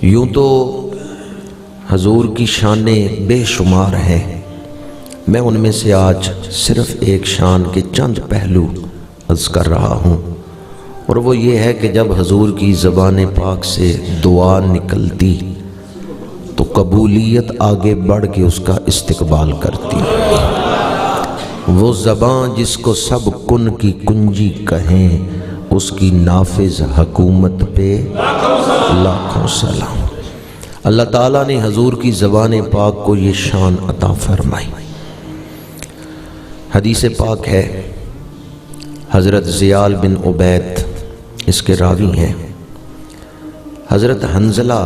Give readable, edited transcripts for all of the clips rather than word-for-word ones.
یوں تو حضور کی شانیں بے شمار ہیں، میں ان میں سے آج صرف ایک شان کے چند پہلو عرض کر رہا ہوں، اور وہ یہ ہے کہ جب حضور کی زبان پاک سے دعا نکلتی تو قبولیت آگے بڑھ کے اس کا استقبال کرتی۔ وہ زبان جس کو سب کن کی کنجی کہیں، اس کی نافذ حکومت پہ لاکھوں سلام۔ اللہ تعالیٰ نے حضور کی زبان پاک کو یہ شان عطا فرمائی۔ حدیث پاک ہے، حضرت زیال بن عبید اس کے راوی ہیں، حضرت حنظلہ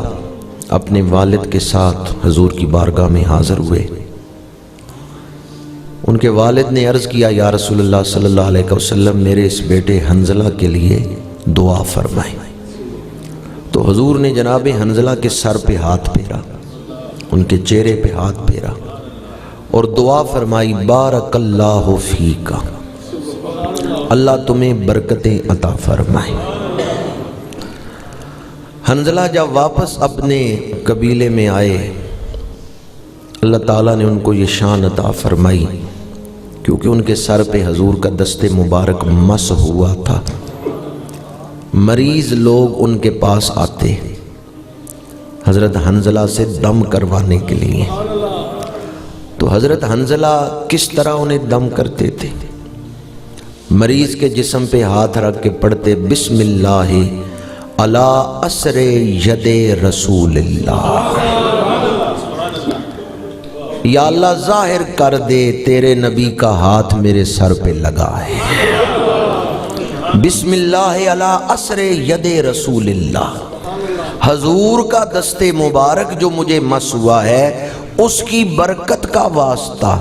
اپنے والد کے ساتھ حضور کی بارگاہ میں حاضر ہوئے۔ ان کے والد نے عرض کیا، یا رسول اللہ صلی اللہ علیہ وسلم، میرے اس بیٹے حنظلہ کے لیے دعا فرمائیں۔ تو حضور نے جناب حنظلہ کے سر پہ ہاتھ پھیرا، ان کے چہرے پہ ہاتھ پھیرا اور دعا فرمائی، بارک اللہ فیکا، اللہ تمہیں برکتیں عطا فرمائے۔ حنظلہ جب واپس اپنے قبیلے میں آئے، اللہ تعالیٰ نے ان کو یہ شان عطا فرمائی، کیونکہ ان کے سر پہ حضور کا دست مبارک مس ہوا تھا۔ مریض لوگ ان کے پاس آتے حضرت حنظلہ سے دم کروانے کے لیے، تو حضرت حنظلہ کس طرح انہیں دم کرتے تھے؟ مریض کے جسم پہ ہاتھ رکھ کے پڑھتے، بسم اللہ علی اثر ید رسول اللہ، یا اللہ ظاہر کر دے تیرے نبی کا ہاتھ میرے سر پہ لگا ہے۔ بسم اللہ علی اثر ید رسول اللہ، حضور کا دست مبارک جو مجھے مس ہوا ہے اس کی برکت کا واسطہ،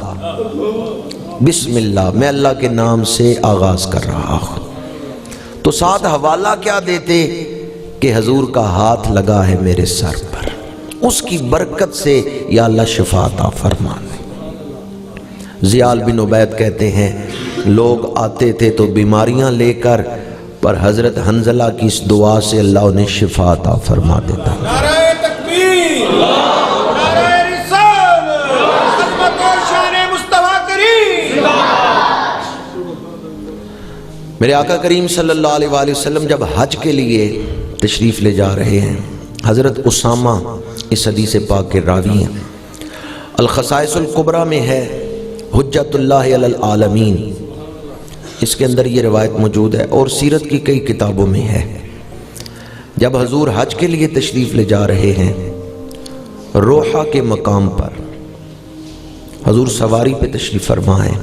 بسم اللہ، میں اللہ کے نام سے آغاز کر رہا ہوں۔ تو ساتھ حوالہ کیا دیتے کہ حضور کا ہاتھ لگا ہے میرے سر پر، اس کی برکت سے یا اللہ شفا عطا فرما دے۔ زیال بن عبید کہتے ہیں، لوگ آتے تھے تو بیماریاں لے کر، پر حضرت حنظلہ کی اس دعا سے اللہ انہیں شفا عطا فرما دیتا۔ نعرہ تکبیر، نعرہ رسالت، عظمت و شان مصطفیٰ کریم۔ میرے آقا کریم صلی اللہ علیہ وآلہ وسلم جب حج کے لیے تشریف لے جا رہے ہیں، حضرت اسامہ اس حدیث پاک کے راوی ہیں۔ الخصائص الکبریٰ میں ہے، حجت اللہ علی العالمین، اس کے اندر یہ روایت موجود ہے، اور سیرت کی کئی کتابوں میں ہے۔ جب حضور حج کے لیے تشریف لے جا رہے ہیں، روحہ کے مقام پر حضور سواری پہ تشریف فرما ہے،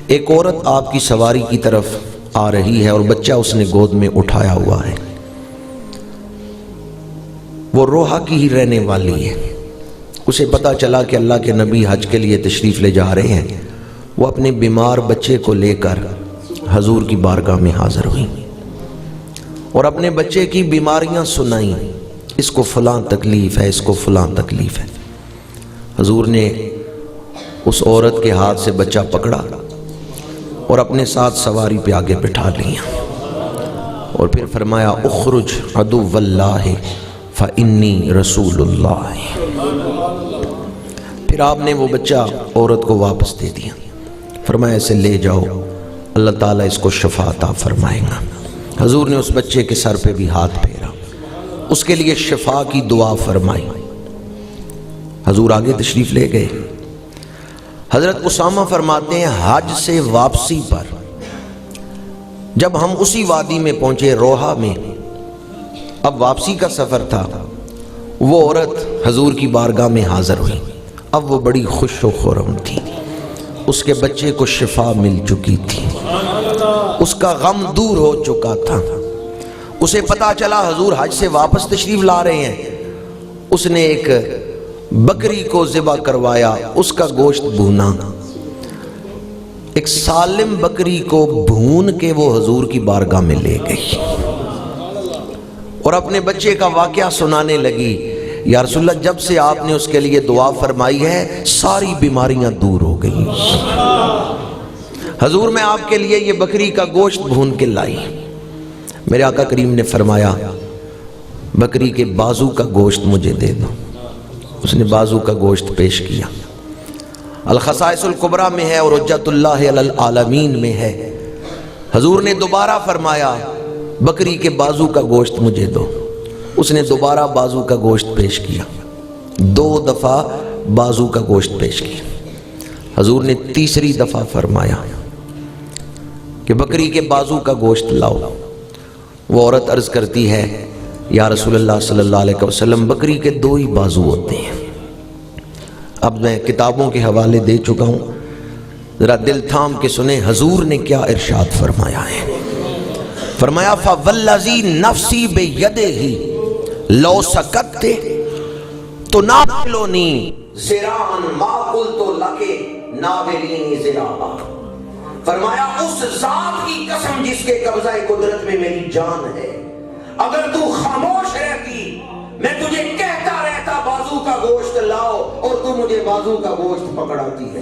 ایک عورت آپ کی سواری کی طرف آ رہی ہے اور بچہ اس نے گود میں اٹھایا ہوا ہے۔ وہ روحہ کی ہی رہنے والی ہے۔ اسے پتا چلا کہ اللہ کے نبی حج کے لیے تشریف لے جا رہے ہیں۔ وہ اپنے بیمار بچے کو لے کر حضور کی بارگاہ میں حاضر ہوئی اور اپنے بچے کی بیماریاں سنائیں، اس کو فلاں تکلیف ہے، اس کو فلاں تکلیف ہے۔ حضور نے اس عورت کے ہاتھ سے بچہ پکڑا اور اپنے ساتھ سواری پہ آگے بٹھا لیا، اور پھر فرمایا، اخرج عدو اللہ فإنی رسول اللہ۔ پھر آپ نے وہ بچہ عورت کو واپس دے دیا، فرمایا اسے لے جاؤ، اللہ تعالیٰ اس کو شفا عطا فرمائے گا۔ حضور نے اس بچے کے سر پہ بھی ہاتھ پھیرا، اس کے لیے شفا کی دعا فرمائی۔ حضور آگے تشریف لے گئے۔ حضرت اسامہ فرماتے ہیں، حج سے واپسی پر جب ہم اسی وادی میں پہنچے، روحہ میں، اب واپسی کا سفر تھا، وہ عورت حضور کی بارگاہ میں حاضر ہوئی۔ اب وہ بڑی خوش و خرم تھی، اس کے بچے کو شفا مل چکی تھی، اس کا غم دور ہو چکا تھا۔ اسے پتا چلا حضور حج سے واپس تشریف لا رہے ہیں۔ اس نے ایک بکری کو ذبح کروایا، اس کا گوشت بھونا، ایک سالم بکری کو بھون کے وہ حضور کی بارگاہ میں لے گئی اور اپنے بچے کا واقعہ سنانے لگی، یا رسول اللہ جب سے آپ نے اس کے لیے دعا فرمائی ہے ساری بیماریاں دور ہو گئی۔ حضور میں آپ کے لیے یہ بکری کا گوشت بھون کے لائی۔ میرے آقا کریم نے فرمایا بکری کے بازو کا گوشت مجھے دے دو۔ اس نے بازو کا گوشت پیش کیا۔ الخصائص الکبریٰ میں ہے اور حجت اللہ علی العالمین میں ہے، حضور نے دوبارہ فرمایا بکری کے بازو کا گوشت مجھے دو۔ اس نے دوبارہ بازو کا گوشت پیش کیا، 2 دفعہ بازو کا گوشت پیش کیا۔ حضور نے تیسری دفعہ فرمایا کہ بکری کے بازو کا گوشت لاؤ۔ وہ عورت عرض کرتی ہے یا رسول اللہ صلی اللہ علیہ وسلم بکری کے 2 ہی بازو ہوتے ہیں۔ اب میں کتابوں کے حوالے دے چکا ہوں، ذرا دل تھام کے سنیں حضور نے کیا ارشاد فرمایا ہے۔ فرمایا فوالذی نفسی بیدہ لو سکت تناولنی ذراعا ما قلت لک ناولنی ذراعا۔ فرمایا اس ذات کی قسم جس کے قبضہ قدرت میں میری جان ہے، اگر تو خاموش رہتی میں تجھے کہتا رہتا بازو کا گوشت لاؤ اور تو مجھے بازو کا گوشت پکڑاتی ہے۔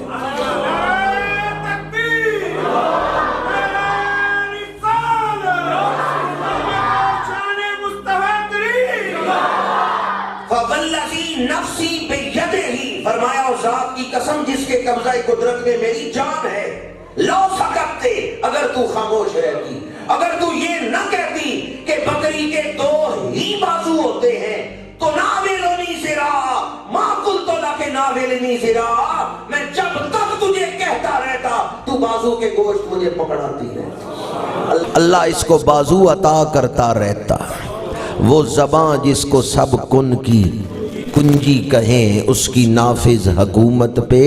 فوالذی نفسی بیدہ، فرمایا اس ذات کی قسم جس کے قبضہ قدرت میں میری جان ہے، لو سکتے، اگر تو خاموش رہتی، اگر تو یہ نہ کہتی کہ بکری کے 2 ہی بازو ہوتے ہیں، تو ناولنی ذراعا ما قلت لک ناولنی ذراعا، میں جب تک تجھے کہتا رہتا تو بازو کے گوشت مجھے پکڑاتی ہے۔ اللہ اس کو بازو عطا کرتا رہتا، وہ زباں جس کو سب کن کی کنجی کہیں، اس کی نافذ حکومت پہ